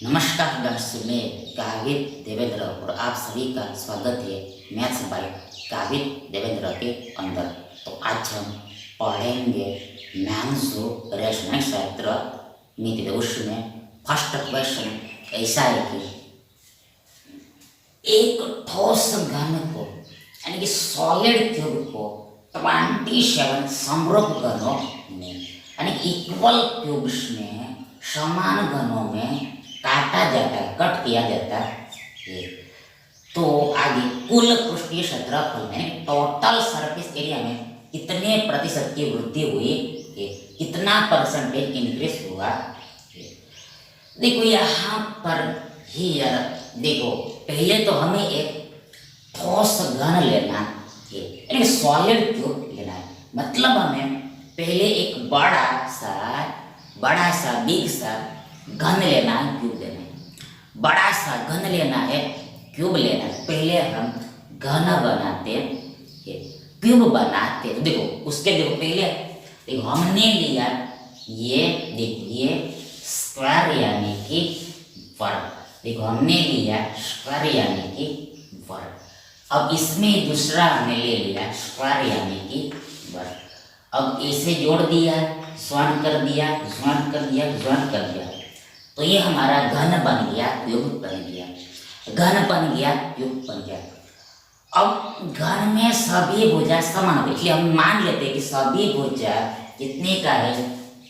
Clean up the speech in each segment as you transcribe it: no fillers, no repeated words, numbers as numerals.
नमस्कार दर्शकों, मैं काविद देवेंद्र और आप सभी का स्वागत है मैथ्स बाय काविद देवेंद्र के अंदर। तो आज हम पढ़ेंगे मैंसो रचनात्मक शास्त्र नीति। उसमें फर्स्ट क्वेश्चन ऐसा है कि एक ठोस घन को यानी कि सॉलिड क्यूब को 27 समरूप घनों में यानी इक्वल क्यूब्स में समान घनों में काटा जाता है, कट किया जाता है। तो आगे कुल पृष्ठीय क्षेत्रफल में टोटल सरफेस एरिया में कितने प्रतिशत की वृद्धि हुई है, कितना परसेंटेज इंक्रीज हुआ है। देखो यहाँ पर ही देखो पहले तो हमें एक ठोस घन लेना है, यानी सॉलिड क्यूब लेना है। मतलब हमें पहले एक बड़ा सा बिग सा घन लेना है, क्यूब लेना है। बड़ा सा घन लेना है, क्यूब लेना है। पहले हम घन बनाते हैं, क्यूब बनाते हैं। देखो उसके देखो पहले देखो हमने लिया ये, देखो ये स्क्वायर यानी कि वर्ग। देखो हमने लिया स्क्वायर यानी कि वर्ग। अब इसमें दूसरा हमने ले लिया स्क्वायर यानी कि वर्ग। अब इसे जोड़ दिया, ज्वाइन कर दिया, ज्वाइन कर दिया, ज्वाइन कर दिया, तो ये हमारा घन बन गया, क्यूब बन गया। घन बन गया, क्यूब बन गया। अब घन में सभी भुजा समान हो गई, इसलिए हम मान लेते हैं कि सभी भुजा कितने का है,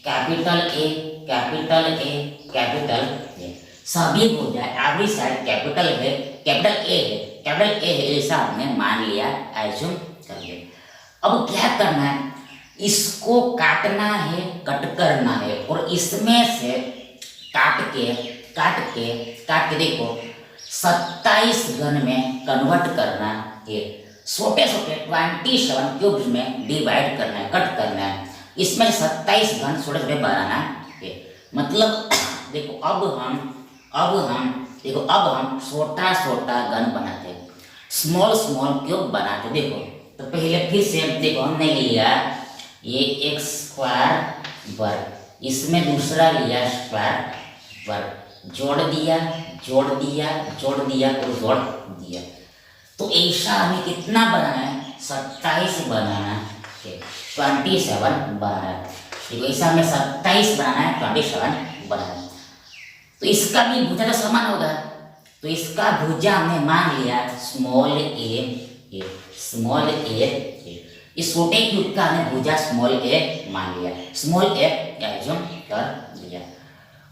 capital A capital A capital A. सभी भुजा एवरी साइड कैपिटल है, कैपिटल ए है, कैपिटल ए है, ऐसा हमने मान लिया, एज्यूम कर लिया। अब क्या करना है, इसको काटना है, कट करना है, और इसमें से काट के देखो 27 घन में कन्वर्ट करना है। छोटे 27 क्यूब्स में डिवाइड करना है, कट करना है। इसमें 27 घन छोटे बनाना है। मतलब देखो अब हम छोटा घन बनाते हैं, स्मॉल क्यूब बनाते हैं। देखो तो पहले फिर से देखो हमने लिया ये एक स्क्वायर वर्ग, इसमें दूसरा लिया स्क्वायर वर्ग, जोड़ दिया और जोड़ दिया। तो ऐसा हमें कितना बनाना है, 27 बनाना है, 27 बनाना है। देखो ऐसा हमें 27 बनाना है, 27 बनाना है। तो इसका भी भुजा का समान होगा, तो इसका भुजा हमने मान लिया स्मॉल ए। इस छोटे क्यूब का हमने भुजा स्मॉल ए मान लिया, स्मॉल ए एज्यूम कर लिया।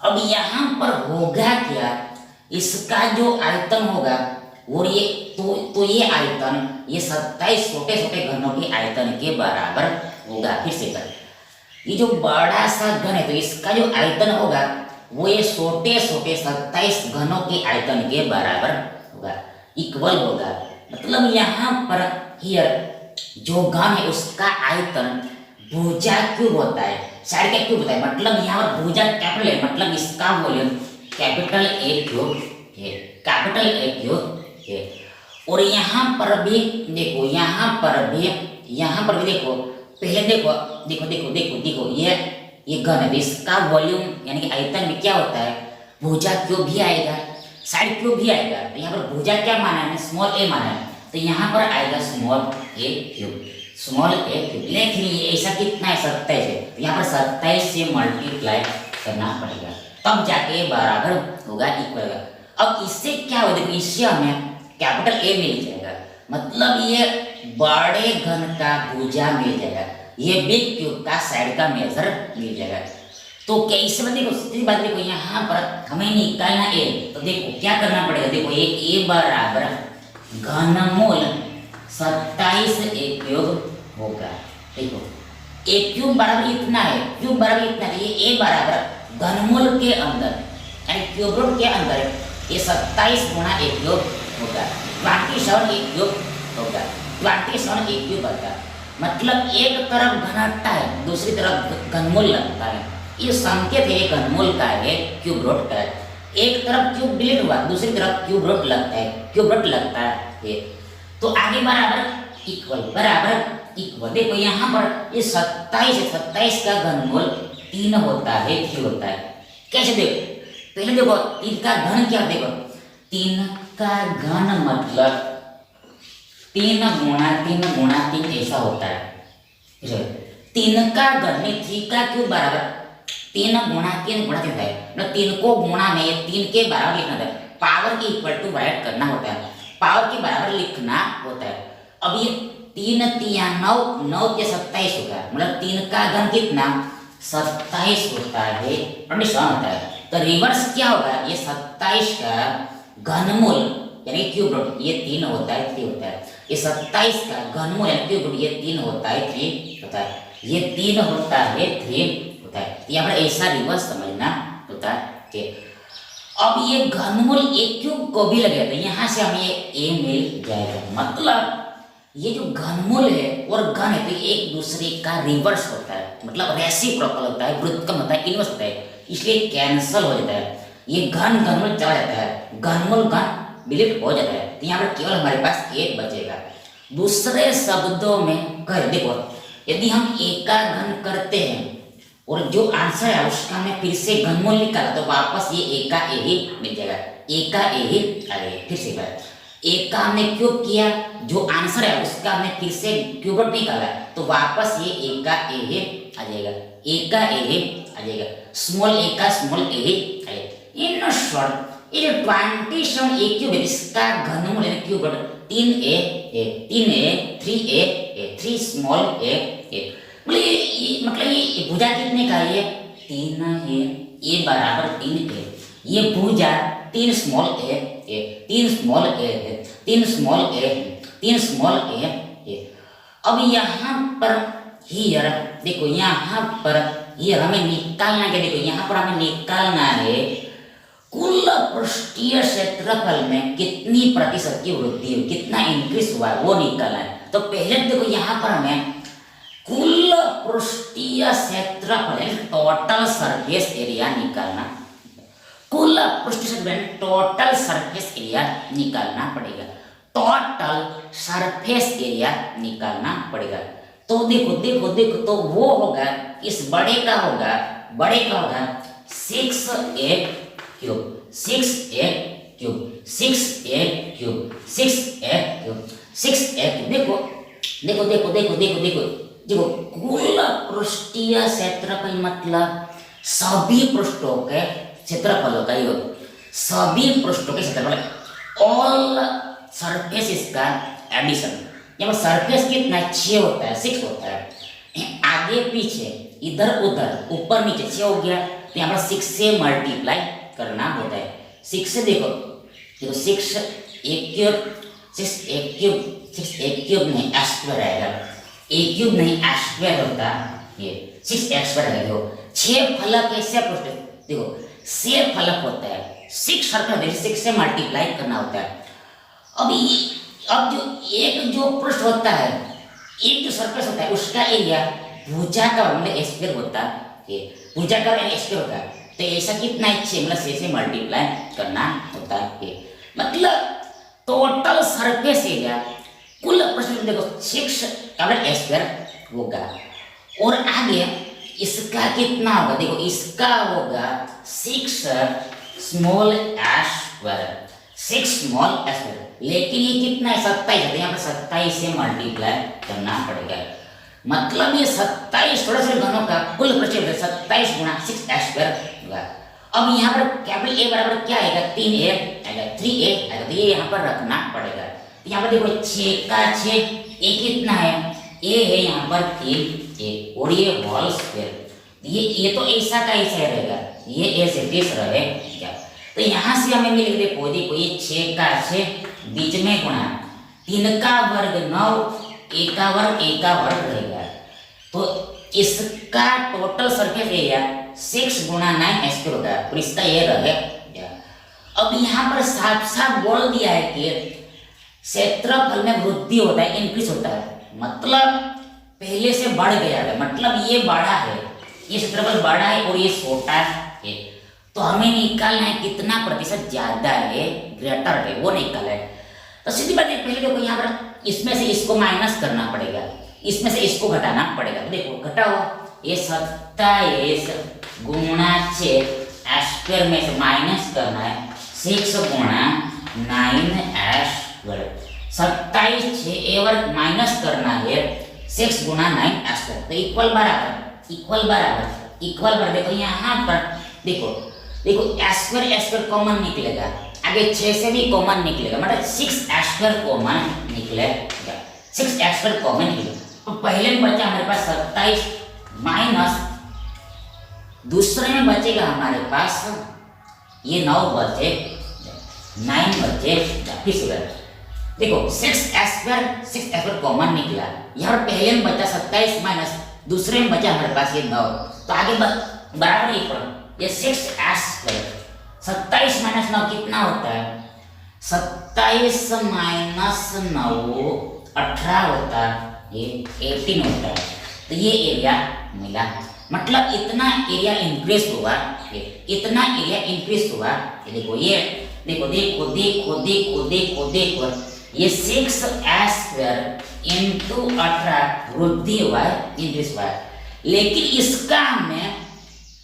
अब यहाँ पर होगा क्या, इसका जो आयतन होगा वो ये तो ये आयतन ये 27 छोटे घनों के आयतन के बराबर होगा। फिर से कर, ये जो बड़ा सा घन है तो इसका जो आयतन होगा वो ये छोटे 27 घनों के आयतन के बराबर होगा, इक्वल होगा। मतलब यहाँ पर हियर जो घन है उसका आयतन भुजा क्यूब होता है, साइड का क्यूब होता है। मतलब यहाँ पर भुजा कैपिटल है, मतलब इसका वॉल्यूम कैपिटल ए क्यूब है, कैपिटल ए क्यूब है। और यहाँ पर भी देखो, यहाँ पर भी देखो, पहले देखो ये घन है, इसका वॉल्यूम यानी कि आयतन में क्या होता है, भुजा क्यूब भी आएगा, साइड क्यूब भी आएगा। तो यहाँ पर भुजा क्या माना है, स्मॉल ए माना है, तो यहाँ पर आएगा स्मॉल ए क्यूब। लेकिन ये ऐसा कितना है, 27 है, तो यहाँ पर 27 से मल्टीप्लाई करना पड़ेगा, तब जाके बराबर होगा, इक्वल होगा। अब इससे क्या होगा, देखो इससे हमें कैपिटल ए मिल जाएगा, मतलब ये बड़े घन का भुजा मिल जाएगा, ये बिग क्यूब का साइड का मेजर मिल जाएगा। तो क्या इसमें देखो सीधी बात, देखो यहाँ पर हमें निकालना ए, तो देखो क्या करना पड़ेगा, देखो ये ए बराबर घनमूल 27 ए क्यूब होगा। देखो ए क्यूब बराबर इतना है, क्यूब बराबर इतना है, ये ए बराबर घनमूल के अंदर यानी क्यूब रूट के अंदर ये 27 गुणा ए क्यूब होगा, 27 ए क्यूब होगा, 27 ए क्यूब होगा। मतलब एक तरफ घनत्ता है, दूसरी तरफ घनमूल लगता है, ये संकेत है घनमूल का है, क्यूब रूट का है। एक तरफ क्यूब डिलीट हुआ, दूसरी तरफ क्यूब रूट लगता है, तो आगे बराबर इक्वल। देखो यहाँ पर ये 27 का घनमूल 3 होता है, 3 होता है। कैसे देखो, पहले देखो 3 का घन क्या, देखो 3 का घन मतलब 3 गुणा 3 गुणा 3 ऐसा होता है। 3 का घन में 3 का क्यूब बराबर 3 गुणा 3 गुणा 3 है, मतलब 3 को गुणा में 3 के बराबर लिखना है, पावर के इक्वल टू राइट करना होता है, पावर के बराबर लिखना होता है। अब ये 3 तिया 9, 9 के 27 होगा, मतलब 3 का घन कितना 27 होता है, 27 होता है। तो रिवर्स क्या होगा, ये 27 का घनमूल यानी क्यूब रूट, ये 3 होता है 3 होता है, ये 27 का घनमूल यानी क्यूब रूट, ये 3 होता है 3 होता है, ये 3 होता है 3 होता है। यहाँ पर ऐसा रिवर्स समझना होता है। अब ये घनमूल एक क्यूब को भी लगेगा, यहाँ से हमें ए मिल जाएगा, मतलब ये जो घनमूल है और घन है तो एक दूसरे का रिवर्स होता है, मतलब रेसिप्रोकल होता है, व्युत्क्रम होता है, इनवर्स होता है, इसलिए कैंसल हो जाता है। ये घन घनमूल चला जाता है, घनमूल घन विलुप्त हो जाता है, तो यहाँ पर केवल हमारे पास एक बचेगा। दूसरे शब्दों में कह देखो, यदि हम ए का घन करते हैं और जो आंसर है उसका हमें फिर से घनमूल निकाला तो वापस ये ए का ए ही मिल जाएगा, ए का ए ही आएगा। फिर से बात, ए का हमने क्यूब किया, जो आंसर है उसका हमने फिर से क्यूब रूट निकाला तो वापस ये ए का ए ही आ जाएगा, ए का ए ही आ जाएगा, स्मॉल ए का स्मॉल ए ही आएगा। इन शॉर्ट ये 27 ए क्यूब है, इसका घनमूल है cube root 3a 3 small a, मतलब ये भुजा कितने का है, 3 है, ये बराबर 3 है, ये भुजा 3 स्मॉल a 3 स्मॉल a है, 3 स्मॉल a है, 3 स्मॉल a है। अब यहाँ पर हियर देखो, यहाँ पर हियर हमें निकालना क्या, देखो यहाँ पर हमें निकालना है कुल पृष्ठीय क्षेत्रफल में कितनी प्रतिशत की वृद्धि हुई, कितना इंक्रीज हुआ है वो निकालना है। तो पहले देखो यहाँ पर हमें कुल पृष्ठीय क्षेत्रफल टोटल सरफेस एरिया निकालना, कुल पृष्ठीय क्षेत्रफल टोटल सरफेस एरिया निकालना पड़ेगा, टोटल सरफेस एरिया निकालना पड़ेगा। तो देखो देखो देखो, तो वो होगा इस बड़े का होगा 6a cube 6a cube 6a cube 6a cube 6a cube. देखो देखो देखो देखो देखो देखो देखो, कुल पृष्ठीय क्षेत्रफल मतलब सभी पृष्ठों के क्षेत्रफलों का योग, सभी पृष्ठों के क्षेत्रफल ऑल सरफेस का एडिशन। यहाँ पर सरफेस कितना 6 होता है, 6 होता है, आगे पीछे इधर उधर ऊपर नीचे 6 हो गया, तो यहाँ पर 6 से मल्टीप्लाई करना होता है। 6 से देखो देखो 6 एक क्यूब 6 एक क्यूब 6 एक क्यूब नहीं स्क्वायर आएगा, एक क्यूब नहीं स्क्वायर होता, ये 6 स्क्वायर है। देखो 6 फलक ऐसे पृष्ठ, देखो 6 फलक होता है, 6 सर्कल 6 से मल्टीप्लाई करना होता है। अब जो एक जो पृष्ठ होता है, एक जो सरफेस होता है उसका एरिया भुजा का मतलब स्क्वायर होता है, भुजा का स्क्वायर होता है, तो ऐसा कितना 6 मतलब 6 से मल्टीप्लाई करना होता है। मतलब टोटल सरफेस एरिया कुल पृष्ठ देखो 6 का स्क्वायर होगा, और आगे इसका कितना होगा, देखो इसका होगा 6 स्मॉल स्क्वायर 6 स्मॉल स्क्वायर, लेकिन ये कितना है 27 है, यहाँ पर 27 से मल्टीप्लाई करना पड़ेगा। मतलब ये 27 थोड़ा सा घनों का कुल पृष्ठ 27 गुणा 6 स्क्वायर होगा। अब यहाँ पर कैपिटल ए बराबर क्या आएगा, 3a आएगा, 3a आएगा, तो ये यहाँ पर रखना पड़ेगा। यहाँ पर देखो 6 का 6, ए कितना है, ए है यहाँ पर 3a और ये होल स्क्वायर, ये तो ऐसा का ऐसा रहेगा, ये ऐसे किस रहेगा। तो यहाँ से हमें मिल गया, देखो ये 6 का 6 बीच में गुणा 3 का वर्ग 9 a का वर्ग रहेगा, तो इसका टोटल सरफेस एरिया 6 गुणा 9 स्क्वायर होगा, और इसका ये रहेगा। अब यहाँ पर साफ साफ बोल दिया है कि क्षेत्रफल में वृद्धि होता है, इंक्रीज होता है, मतलब पहले से बढ़ गया है, मतलब ये बड़ा है, ये क्षेत्रफल बड़ा है और ये छोटा है, तो हमें निकालना है कितना प्रतिशत ज्यादा है, ग्रेटर है, वो निकालना है। तो सीधी बात है, पहले देखो यहाँ पर इसमें से इसको माइनस करना पड़ेगा, इसमें से इसको घटाना पड़ेगा। तो देखो घटाओ, ये 27 गुणा 6 स्क्वायर में से माइनस करना है 6 गुणा 9 स्क्वायर। 27 6 वर्ग माइनस करना है 6 गुणा 9 स्क्वायर। तो इक्वल बराबर इक्वल पर देखो यहाँ पर देखो देखो स्क्वायर स्क्वायर कॉमन निकलेगा, आगे 6 से भी कॉमन निकलेगा, मतलब 6 स्क्वायर कॉमन निकलेगा, 6 स्क्वायर कॉमन निकलेगा। तो पहले में बचा हमारे पास 27 माइनस दूसरे में बचेगा हमारे पास ये 9 बचे 9 बचे फिर से देखो 6 स्क्वायर कॉमन निकला, यहाँ पहले में बचा 27 माइनस दूसरे में बचा हमारे पास ये 9, तो आगे बराबर ये 6 स्क्वायर 27 माइनस 9 कितना होता है, 27 माइनस 9 18 होता है, ये 18 होता है। तो ये एरिया मिला, मतलब इतना एरिया इंक्रीज हुआ, इतना एरिया इंक्रीज हुआ। देखो ये देखो देखो देखो देखो देखो देखो ये 6 स्क्वायर इंटू 18 वृद्धि हुआ है, इंक्रीज हुआ है, लेकिन इसका हमें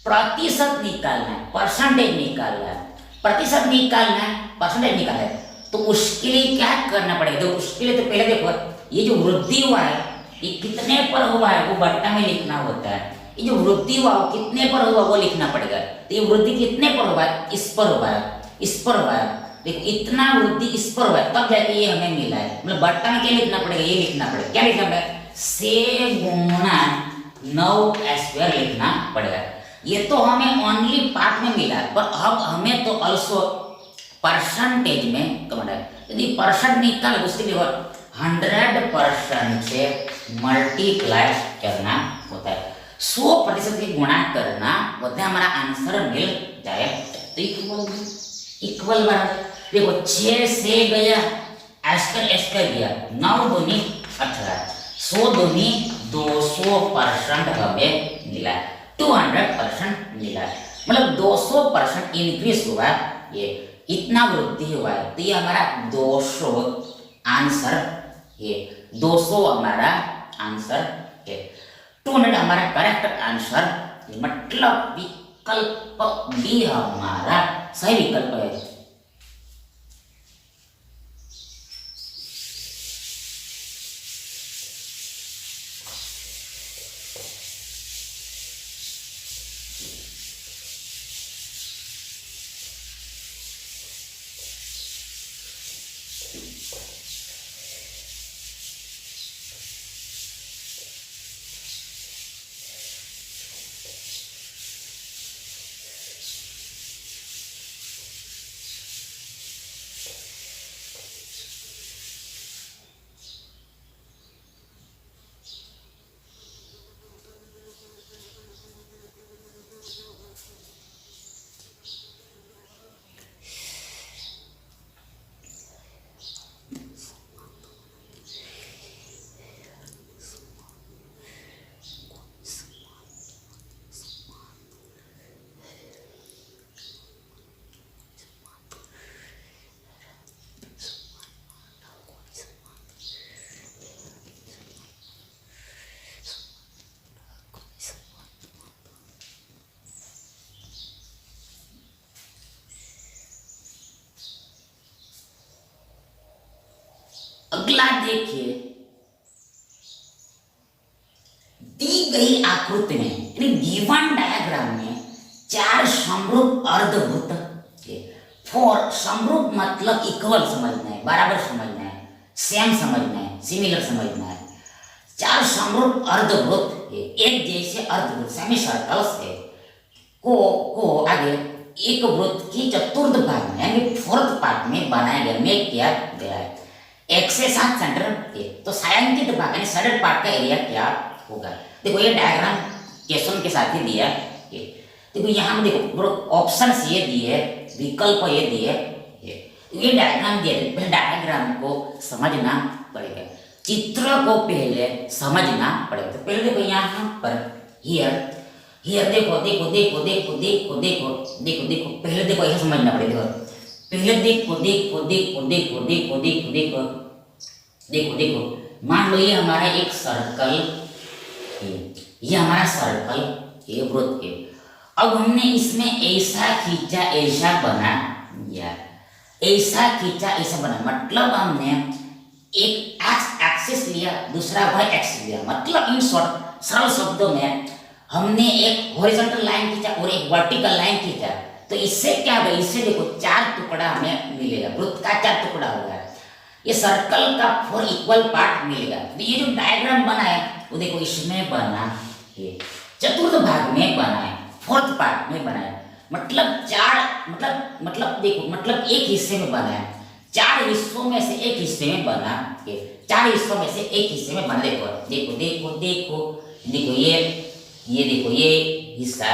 प्रतिशत निकालना है, परसेंटेज निकालना है, प्रतिशत निकालना है, परसेंटेज निकालना है। तो उसके लिए क्या करना पड़ेगा, तो उसके लिए तो पहले देखो ये जो वृद्धि हुआ है ये कितने पर हुआ है वो बट्टा में लिखना होता है, ये जो वृद्धि हुआ वो कितने पर हुआ वो लिखना पड़ेगा। तो ये वृद्धि कितने पर हुआ है, इस पर हुआ है, इस पर हुआ है, देखो इतना वृद्धि इस पर हुआ है, तब जाके ये हमें मिला है। मतलब बट्टा में क्या लिखना पड़ेगा, ये लिखना पड़ेगा, क्या लिखना पड़ेगा, 6 गुणा 9 स्क्वायर लिखना पड़ेगा। ये तो हमें ओनली पार्ट में मिला, पर अब हमें तो ऑल्सो परसेंटेज में करना है। यदि परसेंट निकाल उसके लिए 100% से मल्टीप्लाई करना होता है, 100% की गुणा करना होता है, हमारा आंसर मिल जाए। तो इक्वल बराबर देखो 6 से गया स्क्वायर गया, 9 दूनी 18, 100 दूनी 200% हमें मिला, 200% मिला, मतलब 200% इंक्रीज हुआ, ये इतना वृद्धि हुआ है। तो ये हमारा 200 आंसर है, 200 हमारा आंसर है, 200 हमारा करेक्ट आंसर, मतलब विकल्प बी हमारा सही विकल्प है। अगला देखिए, दी गई आकृति में यानी गिवन डायग्राम में 4 समरूप अर्धवृत्त, फॉर समरूप मतलब इक्वल समझना है, बराबर समझना है, सेम समझना है, सिमिलर समझना है। 4 समरूप अर्धवृत्त एक जैसे अर्धवृत्त सेमी सर्कल्स है को आगे एक वृत्त की चतुर्थ भाग में यानी फोर्थ पार्ट में बनाया गया, मेक किया गया है। 1 से 7 सेंटर थे, तो छायांकित भाग यानी शेडेड पार्ट का एरिया क्या होगा। देखो ये डायग्राम क्वेश्चन के साथ ही दिया है, देखो यहाँ में देखो ऑप्शन ये दिए, विकल्प ये दिए, ये डायग्राम दिया है। पहले डायग्राम को समझना पड़ेगा, चित्र को पहले समझना पड़ेगा। तो पहले देखो यहाँ पर हियर देखो देखो देखो देखो देखो देखो देखो देखो पहले देखो ऐसा समझना पड़ेगा। पहले देखो देखो देखो देखो देखो देखो देखो देखो देखो मान लो ये हमारा एक सर्कल है, ये हमारा सर्कल ये वृत्त है, अब हमने इसमें ऐसा खींचा ऐसा बना या ऐसा खींचा ऐसा बना, मतलब हमने एक एक्स एक्सिस लिया, दूसरा वाई एक्सिस लिया, मतलब इन शॉर्ट सरल शब्दों में हमने एक हॉरिजॉन्टल लाइन खींचा और एक वर्टिकल लाइन खींचा। तो इससे क्या होगा, इससे देखो चार टुकड़ा हमें मिलेगा, वृत्त का चार टुकड़ा होगा, ये सर्कल का 4 इक्वल पार्ट मिलेगा। तो ये जो डायग्राम बना है वो देखो इसमें बना है, चतुर्थ भाग में बना है, फोर्थ पार्ट में बना है, मतलब चार मतलब देखो मतलब एक हिस्से में बना है, चार हिस्सों में से एक हिस्से में बना है, चार हिस्सों में से एक हिस्से में बना। देखो देखो देखो देखो देखो ये देखो ये हिस्सा,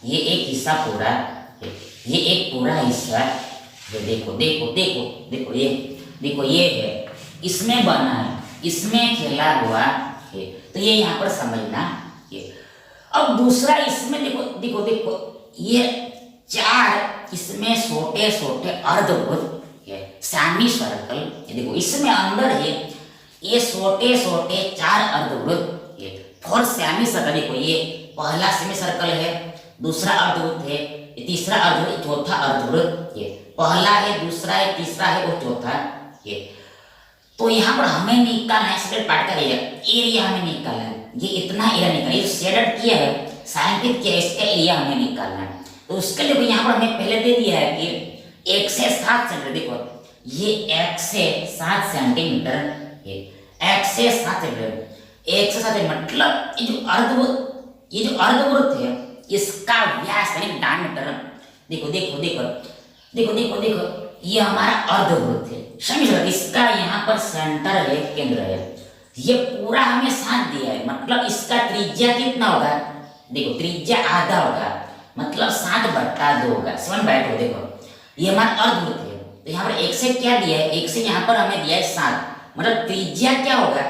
ये एक हिस्सा पूरा, ये एक पूरा हिस्सा, ये देखो देखो देखो देखो ये देखो ये है, इसमें बना है, इसमें खेला हुआ है। तो ये यहाँ पर समझना ये। अब दूसरा इसमें देखो देखो देखो ये चार इसमें छोटे छोटे अर्धवृत्त है, सेमी सर्कल, ये देखो इसमें अंदर है ये छोटे छोटे चार अर्धवृत्त है, 4 सेमी सर्कल। देखो ये पहला सेमी सर्कल है, दूसरा अर्धवृत्त है, तीसरा अर्धवृत्त, चौथा अर्धवृत्त, ये पहला है, दूसरा है, तीसरा है और चौथा ये। तो यहाँ पर हमें निकालना है शेडेड पार्ट का एरिया हमें निकालना है, ये इतना एरिया निकालना है, शेडेड किया है, छायांकित किया है, इसका एरिया हमें निकालना है। तो उसके लिए यहाँ पर हमें पहले दे दिया है कि 1 से 7 सेंटीमीटर, देखो ये 1 से 7 सेंटीमीटर, ये 1 से 7 सेंटीमीटर, 1 से 7 मतलब ये जो अर्धवृत्त है इसका व्यास यानी डायमीटर, देखो देखो देखो देखो देखो देखो ये हमारा अर्धवृत्त है, समझ, इसका यहाँ पर सेंटर है, केंद्र है, ये पूरा हमें 7 दिया है, मतलब इसका त्रिज्या कितना होगा, देखो त्रिज्या आधा होगा, मतलब 7/2 होगा, 7/2। देखो ये हमारा अर्धवृत्त है, तो यहाँ पर 1 से क्या दिया है, 1 से यहाँ पर हमें दिया है 7, मतलब त्रिज्या क्या होगा,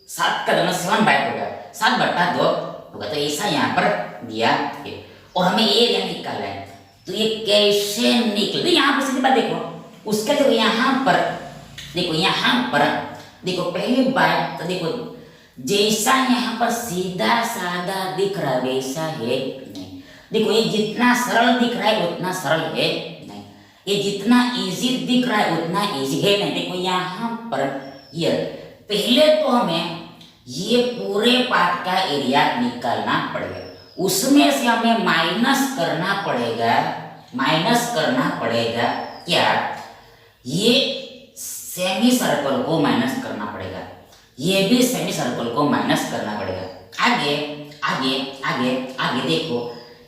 7 का दोनों 7/2 होगा, 7/2 होगा। तो ऐसा यहाँ पर दिया है और हमें एरिया निकालना है। तो ये कैसे निकले, तो यहाँ पर सीधी बात देखो, उसके देखो यहाँ पर देखो पहली बात तो देखो जैसा यहाँ पर सीधा साधा दिख रहा है वैसा है नहीं, देखो ये जितना सरल दिख रहा है उतना सरल है नहीं, ये जितना इजी दिख रहा है उतना इजी है नहीं। देखो यहाँ पर ये पहले तो हमें ये पूरे पार्ट का एरिया निकालना पड़ेगा, उसमें से हमें माइनस करना पड़ेगा क्या, ये सेमी सर्कल को माइनस करना पड़ेगा, ये भी सेमी सर्कल को माइनस करना पड़ेगा। आगे आगे आगे आगे देखो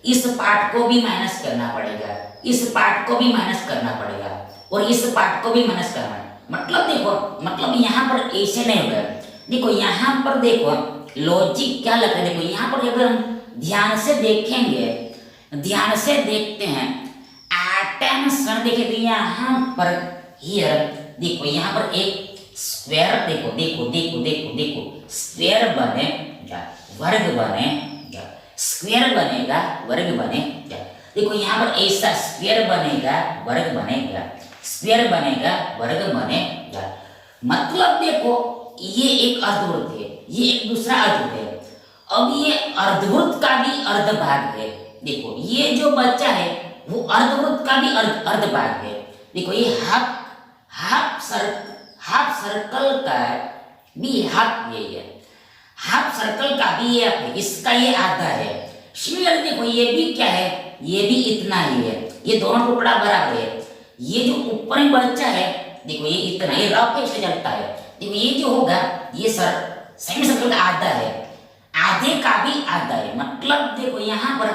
इस पार्ट को भी माइनस करना पड़ेगा, इस पार्ट को भी माइनस करना पड़ेगा और इस पार्ट को भी माइनस करना है। मतलब देखो मतलब यहाँ पर ऐसे नहीं होगा, देखो यहाँ पर देखो लॉजिक क्या लग रहा है, देखो यहाँ पर अगर हम ध्यान से देखेंगे, ध्यान से देखते हैं अटेंशन, देखिए तो यहाँ पर हियर देखो यहाँ पर एक स्क्वायर, देखो देखो देखो देखो देखो स्क्वायर बनेगा वर्ग बनेगा, स्क्वायर बनेगा वर्ग बनेगा, देखो यहाँ पर ऐसा स्क्वायर बनेगा वर्ग बनेगा, स्क्वायर बनेगा वर्ग बनेगा, मतलब देखो ये एक अर्धवृत्त है, ये एक दूसरा अर्धवृत्त है। अब ये अर्धवृत्त का भी अर्धभाग है, देखो ये जो बच्चा है वो अर्धवृत्त का भी अर्धभाग है, देखो ये हाफ सर्कल का भी हाफ यही है, हाफ सर्कल का भी ये है, इसका ये आधा है। सिमिलर देखो ये भी क्या है, ये भी इतना ही है, ये दोनों टुकड़ा बराबर है। ये जो ऊपर में बच्चा है देखो ये इतना, ये रफ है इससे चलता है, देखो ये जो होगा ये सेमी सर्कल का आधा है, आधे का भी आधा है, मतलब देखो यहाँ पर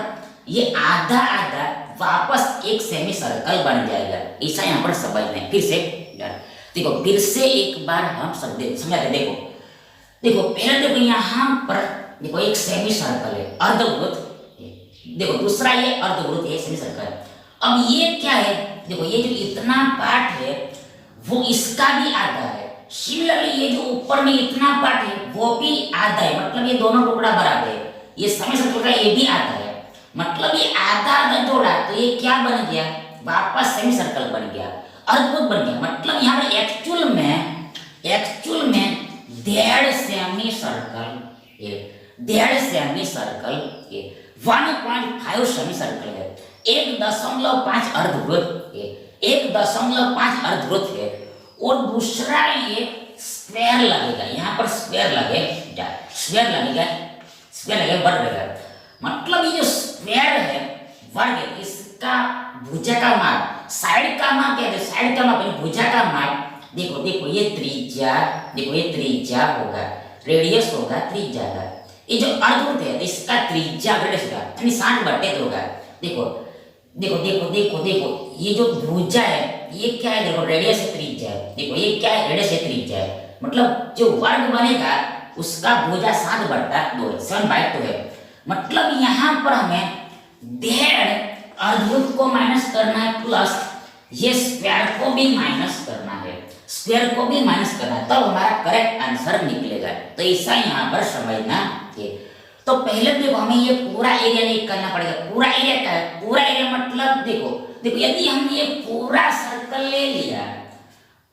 ये आधा आधा वापस एक सेमी सर्कल बन जाएगा, ऐसा यहाँ पर समझना है। फिर से देखो फिर से एक बार हम समझाते, देखो देखो पहले देखो यहाँ पर देखो एक सेमी सर्कल है अर्धवृत्त, देखो दूसरा ये अर्धवृत्त है सेमी सर्कल। अब ये क्या है, देखो ये जो इतना पार्ट है वो इसका भी आधा है, सिमिलरली ये जो ऊपर में इतना पार्ट है वो भी आधा है, मतलब ये दोनों टुकड़ा बराबर है, ये सेमी सर्कल का ये भी आधा है, मतलब ये आधा आधा जोड़ा तो ये क्या बन गया, वापस सेमी सर्कल बन गया, अर्धवृत्त बन गया। मतलब यहाँ पर एक्चुअल में 1.5 semi circle 1.5 semi circle 1.5 semi circle है, 1.5 अर्धवृत्त है, 1.5 अर्धवृत्त है, और दूसरा ये स्क्वायर लगेगा, यहाँ पर स्क्वायर लगेगा, स्क्वायर लगेगा, स्क्वायर लगेगा, वर्ग लगेगा। मतलब ये जो स्क्वायर है वर्ग है, इसका भुजा का माप, साइड का माप क्या है, साइड का माप भुजा का माप। देखो देखो ये त्रिज्या, देखो ये त्रिज्या होगा, रेडियस होगा त्रिज्या का। ये जो अर्धवृत्त है इसका त्रिज्या रेडियस का यानी 60/2 होगा। देखो देखो देखो देखो देखो ये जो भुजा है ये क्या है, देखो रेडियस है त्रिज्या है, देखो ये क्या है, रेडियस है त्रिज्या है, मतलब जो वर्ग बनेगा उसका भुजा 7/2 है, 7/2 है। मतलब यहाँ पर हमें डेढ़ अर्धवृत्त को माइनस करना है, प्लस ये स्क्वायर को भी माइनस करना है, स्क्वायर को भी माइनस करना है, तब हमारा करेक्ट आंसर निकलेगा। तो ऐसा यहाँ पर समझना है। तो पहले देखो हमें ये पूरा एरिया नहीं करना पड़ेगा। पूरा एरिया क्या है, पूरा एरिया मतलब देखो देखो यदि हमने ये पूरा सर्कल ले लिया,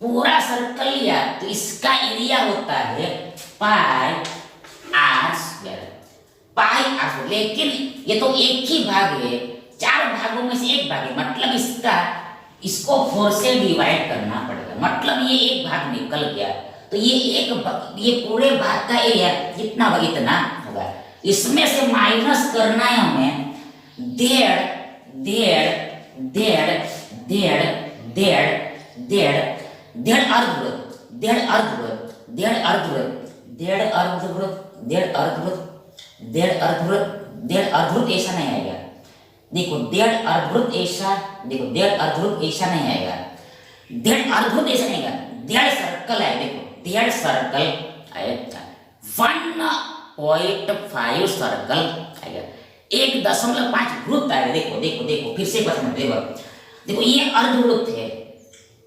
पूरा सर्कल लिया तो इसका एरिया होता है pi R square, pi are. लेकिन ये तो एक ही भाग है, 4 भागों में से एक भाग है, मतलब इसको 4 से डिवाइड करना पड़ेगा, मतलब ये एक भाग निकल गया। तो ये पूरे भाग का एरिया कितना होगा, इतना होगा। इसमें से माइनस करना है हमें डेढ़ डेढ़ डेढ़ डेढ़ डेढ़ डेढ़ डेढ़ अर्धवृत्त, डेढ़ अर्धवृत्त, डेढ़ अर्धवृत्त, डेढ़ अर्धवृत्त, डेढ़ अर्धवृत्त, डेढ़ अर्धवृत्त, डेढ़ अर्धवृत्त ऐसा नहीं आएगा। देखो डेढ़ अर्धवृत्त ऐसा, देखो डेढ़ अर्धवृत्त ऐसा नहीं आएगा, डेढ़ अर्धवृत्त ऐसा नहीं आएगा, डेढ़ सर्कल है। देखो डेढ़ सर्कल आएगा, 1.5 सर्कल आएगा, 1.5 वृत्त आएगा। देखो देखो देखो फिर से पसंद देखो देखो ये अर्धवृत्त है,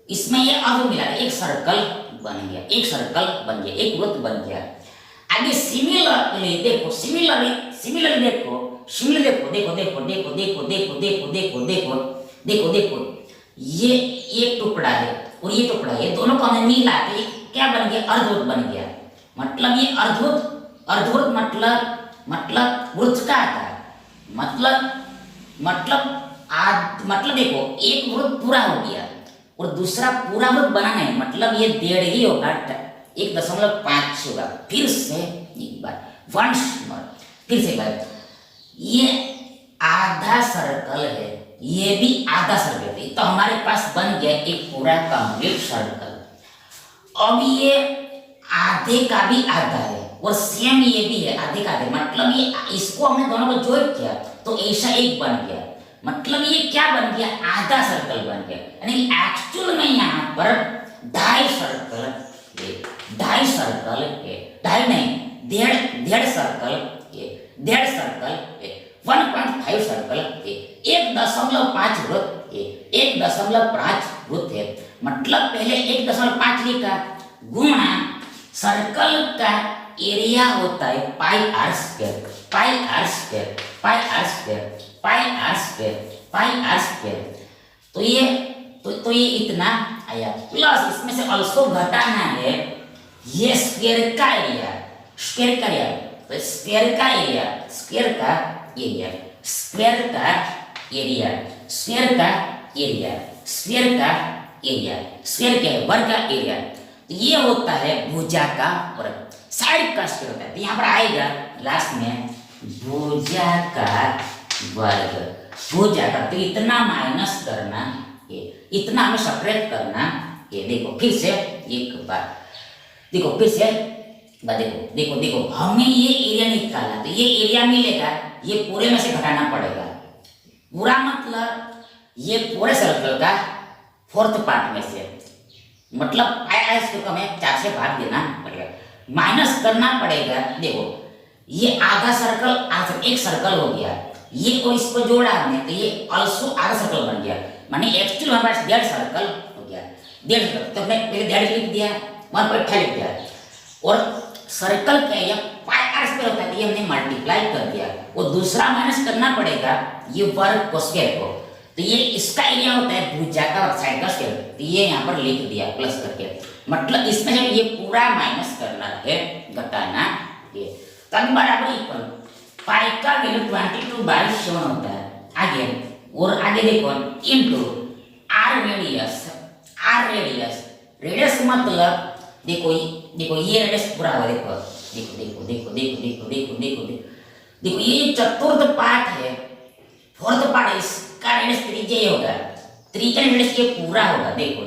इसमें ये अर्ध मिला, एक सर्कल बन गया, एक सर्कल बन गया, एक वृत्त बन गया। आगे सिमिलरली देखो, सिमिलरली देखो, सिमिलर देखो देखो देखो देखो देखो देखो देखो देखो देखो देखो देखो ये एक टुकड़ा है और ये टुकड़ा है, ये दोनों को हमने मिला के क्या बन गया, अर्धवृत्त बन गया। मतलब ये अर्धवृत्त, अर्धवृत्त मतलब वृत्त का आता है, मतलब देखो एक वृत्त पूरा हो गया और दूसरा पूरा वृत्त बना नहीं, मतलब ये डेढ़ ही होगा, 1.5 होगा। फिर से एक बार, वंस मोर, फिर से बात, ये आधा सर्कल है, ये भी आधा सर्कल है, तो हमारे पास बन गया एक पूरा कंप्लीट सर्कल। अब ये आधे का भी आधा है और सेम ये भी है आधे का आधे, मतलब ये इसको हमने दोनों को जोड़ किया तो ऐसा एक बन गया, मतलब ये क्या बन गया, आधा सर्कल बन गया। यानी एक्चुअल में यहाँ पर 2.5 सर्कल है, 2.5 सर्कल है, 2.5 नहीं, डेढ़ सर्कल है, 1.5 सर्कल है, 1.5 सर्कल है, 1.5 वृत्त है, 1.5 वृत्त है। मतलब पहले 1.5 लिखा गुणा सर्कल का एरिया होता है pi R square, pi R square, pi R square, pi R square, pi R square. तो ये इतना आया, प्लस इसमें से ऑल्सो घटाना है ये स्क्वायर का एरिया, स्क्वायर का एरिया, तो स्क्वायर का एरिया, स्क्वायर का एरिया, स्क्वायर का एरिया, स्क्वायर का एरिया, स्क्वायर का एरिया, स्क्वायर क्या है, वर्ग का एरिया। तो ये होता है भुजा का वर्ग, साइड का स्क्वायर होता है। तो यहाँ पर आएगा लास्ट में भुजा का वर्ग, भुजा का। तो इतना माइनस करना, ये इतना हमें सेपरेट करना। ये देखो फिर से एक बार, देखो फिर से देखो देखो देखो हमें ये एरिया निकालना, तो ये एरिया मिलेगा, ये पूरे में से घटाना पड़ेगा। पूरा मतलब ये पूरे सर्कल का 4th पार्ट में से, मतलब इसको हमें 4 से भाग देना पड़ेगा, माइनस करना पड़ेगा। देखो ये आधा सर्कल, एक सर्कल हो गया, ये और इसको जोड़ा हमने तो ये ऑल्सो आधा सर्कल बन गया, माने एक्चुअली हमारे पास 1.5 सर्कल हो गया, 1.5 सर्कल। तो हमने पहले 1.5 लिख दिया, 1.5 लिख दिया, और सर्कल का एरिया पाई आर स्क्वायर होता है, ये हमने मल्टीप्लाई कर दिया, और दूसरा माइनस करना पड़ेगा ये वर्ग को, स्क्वायर को। तो ये इसका एरिया होता है भुजा का और साइड का स्क्वायर, तो ये यहाँ पर लिख दिया प्लस करके। मतलब इसमें ये पूरा माइनस करना है, घटाना ये, तो बराबर इक्वल पाई का वैल्यू 22/7 होता है। आगे और आगे देखो into R radius. R radius, radius मतलब देखो ये रेडियस पूरा होगा। देखो ये चतुर्थ पार्ट है, फोर्थ पार्ट है, इसका रेडियस त्रिज्या ही होगा। त्रिज्या रेडियस ये पूरा होगा। देखो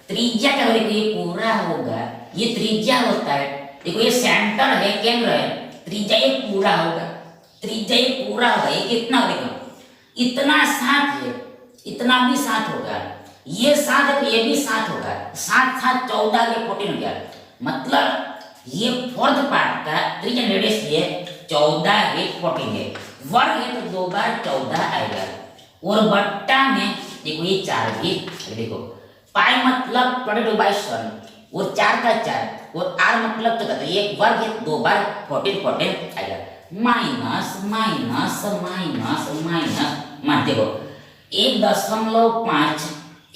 त्रिज्या क्या होगा, देखो ये पूरा होगा, ये त्रिज्या होता है। देखो ये सेंटर है, केंद्र है, त्रिज्या ये पूरा होगा, त्रिज्या ये पूरा होगा। ये कितना, देखो इतना 7 है, इतना भी 7 होगा, ये 7 है तो ये भी 7 होगा, 7 7 14 के 14 हो गया। मतलब ये फोर्थ पार्ट का त्रिज्या रेडियस ये 14 है, 14 है। वर्ग है तो 2 बार 14 आएगा। और बट्टा में देखो ये 4 भी, देखो पाई मतलब 22/7 और 4 का 4 और आर मतलब तो कहते ये वर्ग है, 2 बार 14 आएगा। माइनस माइनस माइनस माइनस मान देखो 1.5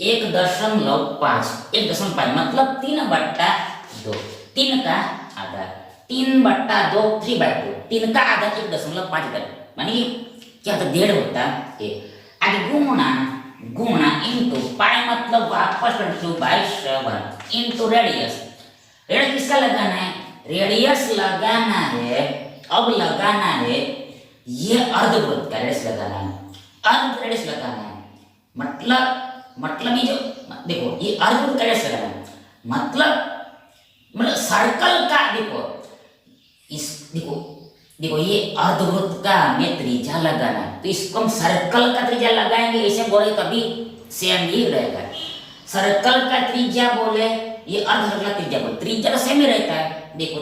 1.5 मतलब 3/2, 3 का आधा, 3/2 3/2, 3 का आधा 1.5 मानी क्या होता, 1.5 होता है। आगे गुणा इंटू पाई मतलब वापस 22/7 इंटू रेडियस। रेडियस किसका लगाना है, रेडियस लगाना है, अब लगाना है ये अर्धवृत्त का रेडियस लगाना है, अर्ध रेडियस लगाना है। मतलब ये जो देखो ये अर्धवृत्त का रेडियस लगाना है, मतलब सर्कल का देखो ये अर्धवृत्त का हमें त्रिज्या लगाना है, तो इसको हम सर्कल का त्रिज्या लगाएंगे। ऐसे बोले तभी सेम ही रहेगा। सर्कल का त्रिज्या बोले, ये अर्धवर्ग का त्रिज्या बोले, त्रिज्या तो सेम ही रहता है। देखो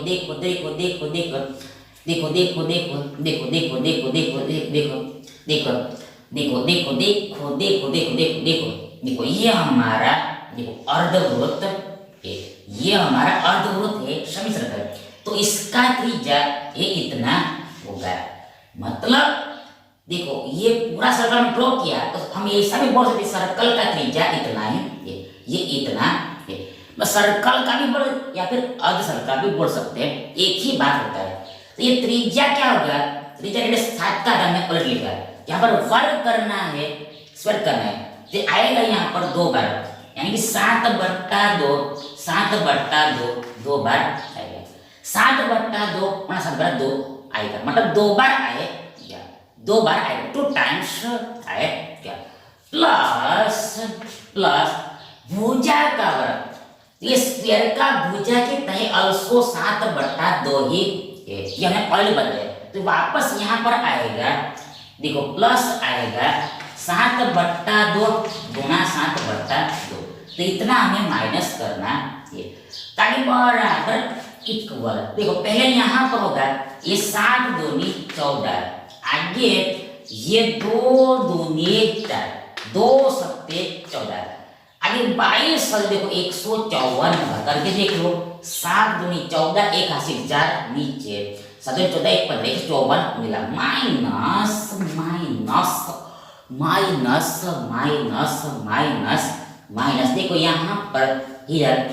ये हमारा देखो अर्धवृत्त है, ये हमारा अर्धवृत्त है समी सर्कल, तो इसका त्रिज्या ये इतना होगा। मतलब देखो ये पूरा सर्कल में ड्रॉ किया तो हम ऐसा भी बोल सकते सर्कल का त्रिज्या इतना ही है, ये इतना है। सर्कल का भी बोल या फिर अर्ध सर्कल भी बोल सकते हैं, एक ही बात होता है। तो ये त्रिज्या क्या होगा, त्रिज्या 7 का हमने पलट लिखा है, यहाँ पर वर्ग करना है, स्क्वायर करना है, तो आएगा यहाँ पर 2 बार, यानी कि 7/2 2 बार आएगा। 7/2 7/2 आएगा, मतलब 2 बार आएगा, 2 बार आएगा, 2 टाइम्स आएगा। प्लस भुजा का वर्ग, ये स्क्वायर का भुजा की तय अल्सो 7/2 ही है, ये हमें ऑलरेडी बदले, तो वापस यहाँ पर आएगा, देखो प्लस आएगा 7/2 गुणा 7/2, तो इतना हमें माइनस करना है ताकि बराबर इक्वल। देखो पहले यहाँ पर होगा ये 7 दूनी 14, आगे ये 2 दूनी 4, 2 सत्ते 14, आगे 22 देखो 154 करके देख लो, 7 दूनी 14, 1 हासिल 4 नीचे 7 14 1 15 154 मिला, minus minus minus minus minus minus, देखो यहाँ पर इधर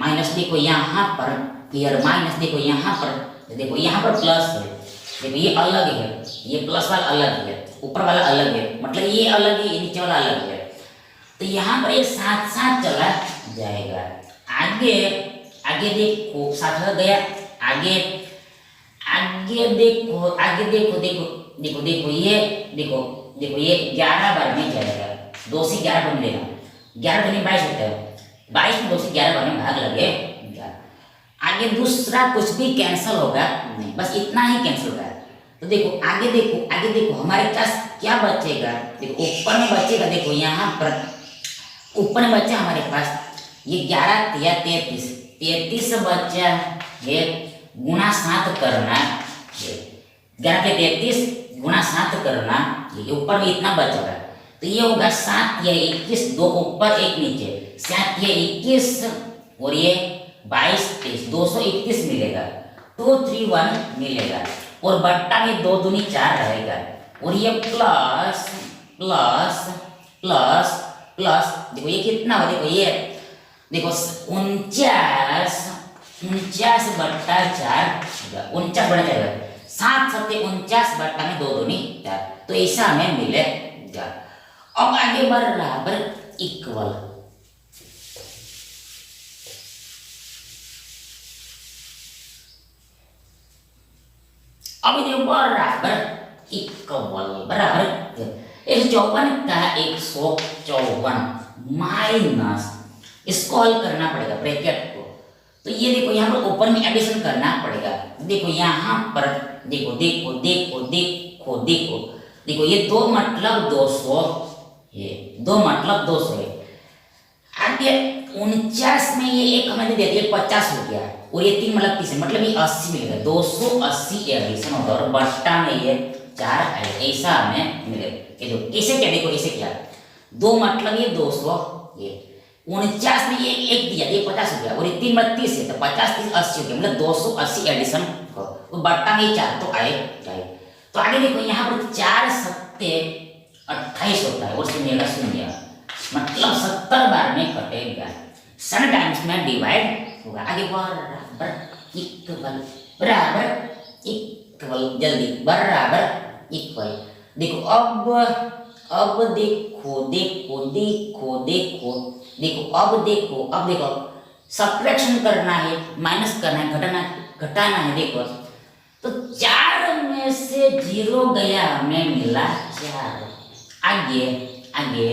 माइनस, देखो यहाँ पर इधर माइनस, देखो यहाँ पर प्लस है, देखो ये अलग है, ये प्लस वाला अलग है, ऊपर वाला अलग है, मतलब ये अलग है, ये नीचे वाला अलग है, तो यहाँ पर ये साथ साथ चला जाएगा। आगे देखो साथ हो गया, आगे देखो ये 11 बार में जाएगा, 2 से 11 बार मिलेगा, 11 दूनी 22 होता है, 22 में 2 से 11 बार में भाग लगेगा। आगे दूसरा कुछ भी कैंसिल होगा नहीं, बस इतना ही कैंसिल होगा। तो देखो आगे देखो हमारे पास क्या बचेगा, देखो ऊपर में बचेगा, देखो यहाँ पर ऊपर में बचा हमारे पास ये 11 33 बचा है, गुणा 7 करना है, 11 के 33 गुणा 7 करना, ये ऊपर में इतना बचेगा, तो ये होगा 7 या 21, 2 ऊपर 1 नीचे, 7 या 21 और ये 22 23, 231 मिलेगा, 231 मिलेगा, और बट्टा में 2 दूनी 4 रहेगा, और ये प्लस प्लस प्लस प्लस, देखो ये कितना हो, देखो ये देखो 49 49/4 49/4 7 सत्ते 49 बट्टा में 2 दूनी 4, तो ऐसा हमें मिलेगा। अब आगे बराबर इक्वल, अब देखो बराबर इक्वल बराबर 154 का 154 माइनस, इसको हल करना पड़ेगा ब्रैकेट को। तो ये देखो यहाँ पर ओपन में एडिशन करना पड़ेगा। देखो यहाँ पर देखो देखो देखो देखो देखो देखो ये 2 मतलब 200, ये 2 मतलब 200 है। आगे 49 में ये एक हमें दे दिया, ये 50 हो गया और ये 3 मतलब 30 मतलब ये 80 मिलेगा, 280 एडिशन होगा और बट्टा में ये 4 है, ऐसा हमें मिलेगा। ये देखो कैसे क्या, देखो ऐसे क्या 2 मतलब ये 200, ये 49 में ये एक दिया, ये 50 हो गया और ये 3 मतलब 30 है, तो 50 30 80 हो गया, मतलब 280 एडिशन हो और बट्टा में 4 तो आए जाए। तो आगे देखो यहाँ पर 4 सत्ते 28 होता है और शून्य का शून्य, मतलब 70 बार में कटेगा, 7 टाइम्स में डिवाइड होगा। आगे बराबर इक्वल, बराबर इक्वल, जल्दी बराबर इक्वल। देखो अब देखो देखो देखो देखो देखो अब देखो सब्ट्रैक्शन करना है, माइनस करना है, घटाना है। देखो तो 4 में से 0 गया, हमें मिला 4। आगे आगे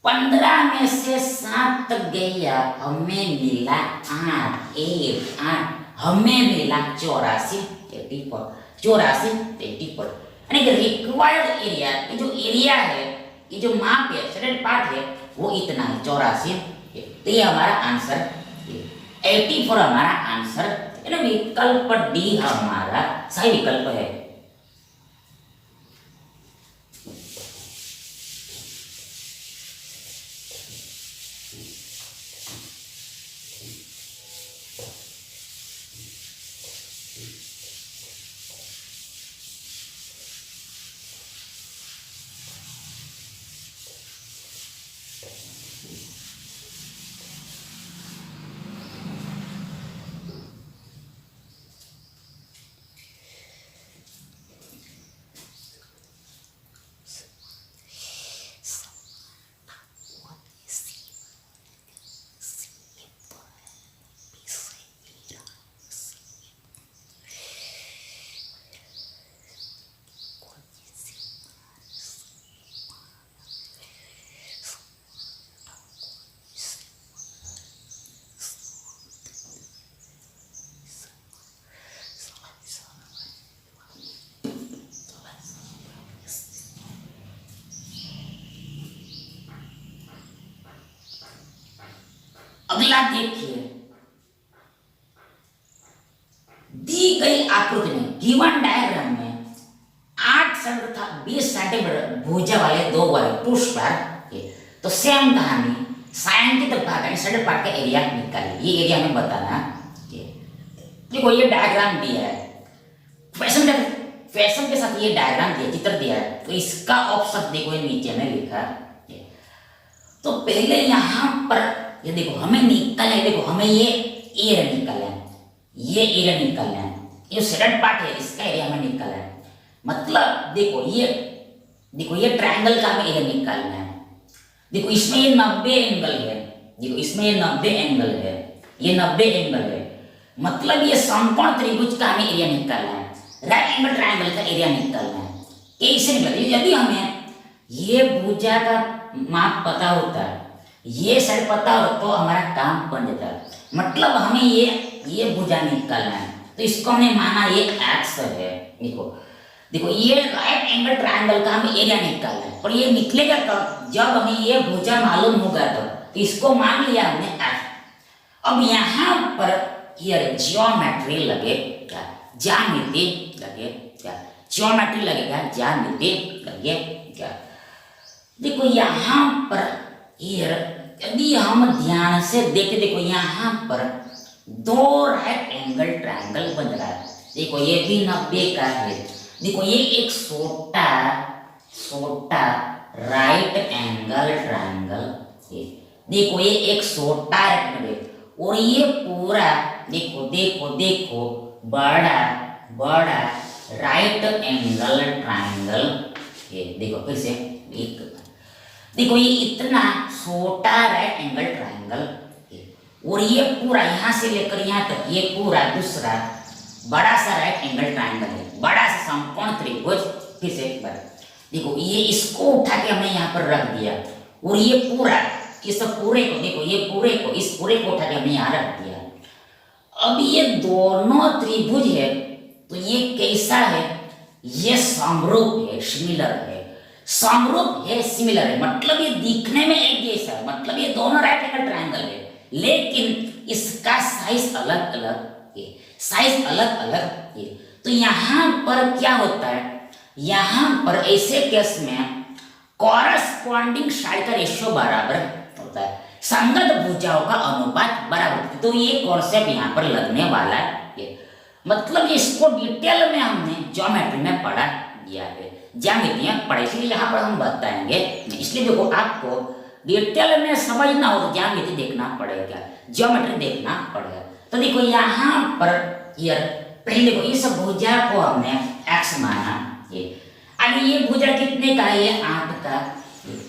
15 में से 7 गया, हमें मिला 8, 8 हमें मिला 84, 84 यानी कि रिक्वायर्ड एरिया, ये जो एरिया है, ये जो माप है, सेटेड पार्ट है, वो इतना है 84। तो ये हमारा आंसर 84 हमारा आंसर, यानी विकल्प डी हमारा सही विकल्प है। अगला देखिए, दी गई आकृति में, गिवन डायग्राम में 8 सेंटीमीटर तथा 20 सेंटीमीटर भुजा वाले 2 वर्ग 2 स्क्वायर। तो सेम कहानी, छायांकित भाग यानी सेंटर पार्ट का एरिया निकालिए, ये एरिया हमें बताना है। देखो ये डायग्राम दिया है, फैशन के साथ ये डायग्राम दिया, चित्र दिया है, तो इसका ऑप्शन देखो ये नीचे में लिखा है। तो पहले यहाँ पर ये देखो हमें निकालना है, देखो हमें ये एरिया निकालना है, ये एरिया निकालना है, ये सेंटर पार्ट है, इसका एरिया हमें निकालना है। मतलब देखो ये ट्रायंगल का हमें एरिया निकालना है। देखो इसमें ये 90 एंगल है, देखो इसमें ये 90 एंगल है, ये 90 एंगल है, मतलब ये समकोण त्रिभुज का हमें एरिया निकालना है, राइट एंगल ट्रायंगल का एरिया निकालना है। कैसे निकालेंगे? यदि हमें ये भुजा का माप पता होता है, ये साइड पता हो, तो हमारा काम बन जाता है। मतलब हमें ये भुजा निकालना है, तो इसको हमने माना ये एक्स है। देखो ये राइट एंगल ट्रायंगल का हमें एरिया निकालना है, और ये निकलेगा तब जब हमें ये भुजा मालूम होगा, तो इसको मान लिया हमने एक्स। अब यहाँ पर ये जियोमेट्री लगेगा, ज्यामिति लगेगा, जियोमेट्री लगेगा, ज्यामिति लगेगा। देखो यहाँ पर यदि हम ध्यान से देखें, देखो यहाँ पर 2 राइट एंगल ट्रायंगल बन रहा है। देखो ये भी 90 का है, देखो ये एक छोटा राइट एंगल ट्रायंगल है, देखो ये एक छोटा रेक्टेंगल है, और ये पूरा देखो देखो देखो बड़ा राइट एंगल ट्राइंगल है। देखो फिर से एक, देखो ये इतना छोटा राइट एंगल ट्राइंगल है और ये पूरा यहाँ से लेकर यहाँ तक ये पूरा दूसरा बड़ा सा राइट एंगल ट्राइंगल है, बड़ा सा समकोण त्रिभुज। फिर से एक बार देखो, ये इसको उठा के हमने यहाँ पर रख दिया और ये पूरा इस पूरे को देखो, ये पूरे को इस पूरे को उठा के हमने यहाँ रख दिया। अब ये दोनों त्रिभुज है तो ये कैसा है, ये समरूप है, सिमिलर है, समरूप है, सिमिलर है, मतलब ये दिखने में एक जैसा है, मतलब ये दोनों राइट एंगल ट्रायंगल है, लेकिन इसका साइज अलग अलग है, साइज अलग अलग है। तो यहाँ पर क्या होता है, यहाँ पर ऐसे केस में कॉरस्पॉन्डिंग साइड का रेशियो बराबर होता है, संगत भुजाओं का अनुपात बराबर होता है। तो ये कॉन्सेप्ट यहाँ पर लगने वाला है, मतलब इसको डिटेल में हमने ज्योमेट्री में पढ़ा दिया है, ज्यामिति में पढ़ा, इसलिए यहाँ पर हम बताएंगे। इसलिए देखो आपको डिटेल में समझना हो तो ज्यामिति देखना पड़ेगा, ज्योमेट्री देखना पड़ेगा। तो देखो यहाँ पर यार पहले देखो इस भुजा को हमने x माना, ये आगे ये भुजा कितने का है, ये 8 का,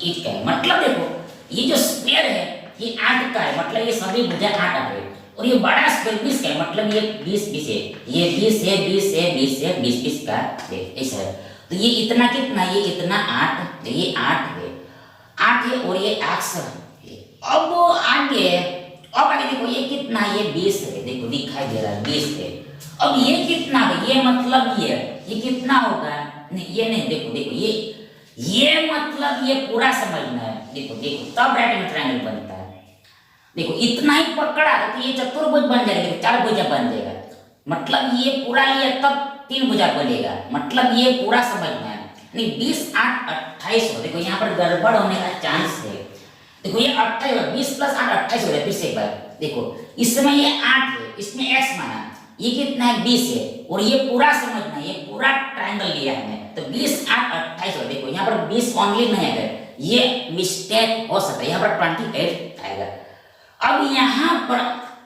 1 का है, मतलब देखो ये जो स्क्वायर है ये 8 का है, मतलब ये सभी भुजा 8 है, और ये बड़ा स्क्वायर 20 का है, मतलब ये 20 20 है, ये 20 है, 20 है, 20 है, 20 20 का है, ऐसा है। तो ये इतना कितना, ये इतना 8, ये 8 है, 8 है, और ये x है। अब आगे देखो ये कितना, ये 20 है, देखो दिखाई दे रहा है 20 है। अब ये कितना है, ये मतलब ये कितना होगा, नहीं ये नहीं, देखो देखो ये मतलब ये पूरा समझना है, देखो देखो तब राइट एंगल ट्रायंगल बनता है। देखो इतना ही पकड़ा तो ये चतुर्भुज बन जाएगा, 4 भुजा बन जाएगा, मतलब ये पूरा लिया तब 3 भुजा बनेगा, मतलब ये पूरा समझना है। नहीं 20 8 28 हो, देखो यहाँ पर गड़बड़ होने का चांस है, देखो ये 28 20 + 8 28 हो गया। फिर से एक बार देखो, इसमें ये 8 है, इसमें x माना, ये कितना है 20 है, और ये पूरा समझना, ये पूरा ट्रायंगल लिया है तो 20 8 28 हो। देखो यहाँ पर 20 ओनली नहीं आएगा, ये मिस्टेक हो सकता है, यहाँ पर 28 आएगा। अब यहाँ पर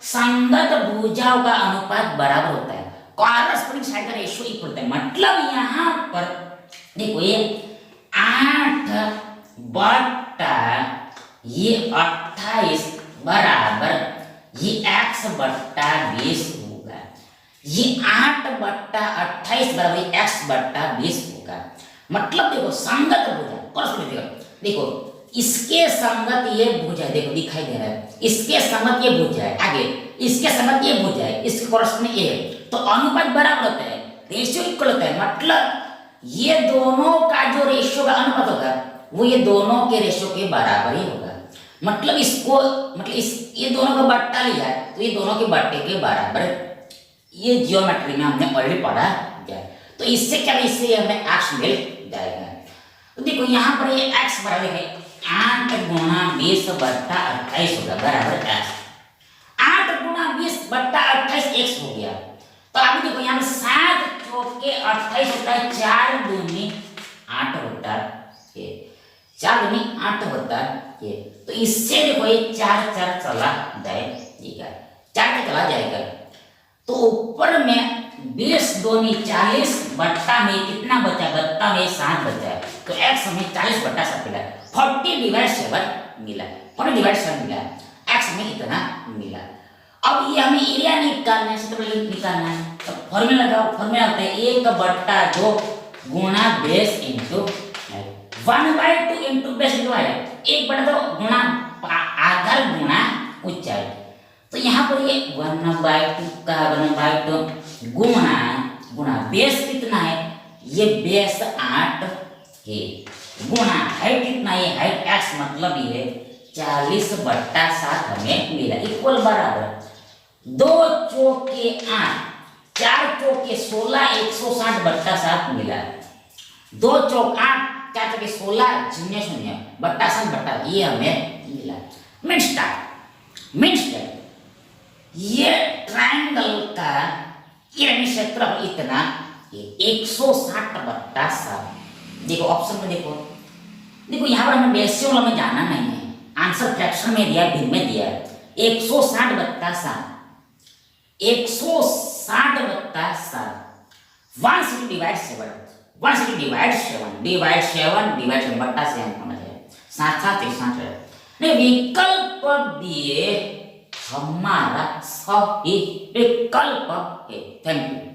संगत भुजाओं का अनुपात बराबर होता है, कॉरस्पॉन्डिंग साइड का रेशियो इक्वल होता है, मतलब यहाँ पर देखो ये 8 बट्टा ये 28 बराबर ये x बट्टा 20 होगा, ये 8 बट्टा 28 बराबर x बट्टा 20 होगा। मतलब देखो संगत भुजा कॉरस्पॉन्डिंग, देखो इसके संगत ये भुजा है, देखो दिखाई दे रहा है, इसके संगत ये भुजा है, आगे इसके संगत ये भुजा है, इसके कॉरस्पॉन्डिंग ये है, तो अनुपात बराबर होता है, रेशियो इक्वल होता है, मतलब ये दोनों का जो रेशियो का अनुपात होगा वो ये दोनों के रेशियो के बराबर ही होगा। मतलब इसको मतलब ये दोनों का बट्टा लिया है तो ये दोनों के बट्टे के बराबर, ये जियोमेट्री में हमने ऑलरेडी पढ़ा गया। तो इससे क्या, इससे हमें x मिल जाएगा। तो देखो यहाँ पर ये x बराबर है 8 × 20 बट्टा 28 होगा बराबर x, 8 × 20 बट्टा 28 x हो गया। तो अभी देखो यहाँ 7 चौके 28 होता है, 4 दूनी 8 होता है, 4 दूनी 8 होता है। तो इससे देखो ये 4 4 चला जाएगा, 4 चला जाएगा, तो ऊपर में 20 दूनी 40 बट्टा में कितना बचा, बट्टा में 7 बचा है, तो x हमें 40 बट्टा 7 मिला, 40/7 मिला, 40/7 मिला, x हमें इतना मिला। अब ये हमें एरिया निकालना है, सबसे निकालना है, तो फॉर्मूला लगाओ, फॉर्मूला होता है 1/2 गुणा base into 1/2 into base into height, 1/2 गुणा आधार गुणा ऊंचाई। तो यहाँ पर ये 1/2 का 1/2 गुणा बेस कितना है, ये बेस 8 है, गुणा हाइट कितना है, हाइट x मतलब ये 40/7 हमें मिला, इक्वल बराबर 2 चौके 8, 4 चौके 16, 160/7 मिला, 2 चौक 8, 4 चौके 16, 0 0 बट्टा 7 बट्टा ये हमें मिला। मीन्स ये ट्रायंगल का ये क्षेत्रफल इतना 160/7। देखो ऑप्शन में देखो यहाँ पर हमें रेशियो में जाना नहीं है, आंसर फ्रैक्शन में दिया, भिन्न में दिया है 160/7, 160/7 1 डिवाइड 7 1 डिवाइड 7 डिवाइड 7 डिवाइड 7 बट्टा से हम समझ गए 7 ने विकल्प दिए हमारा सही विकल्प है। Thank you.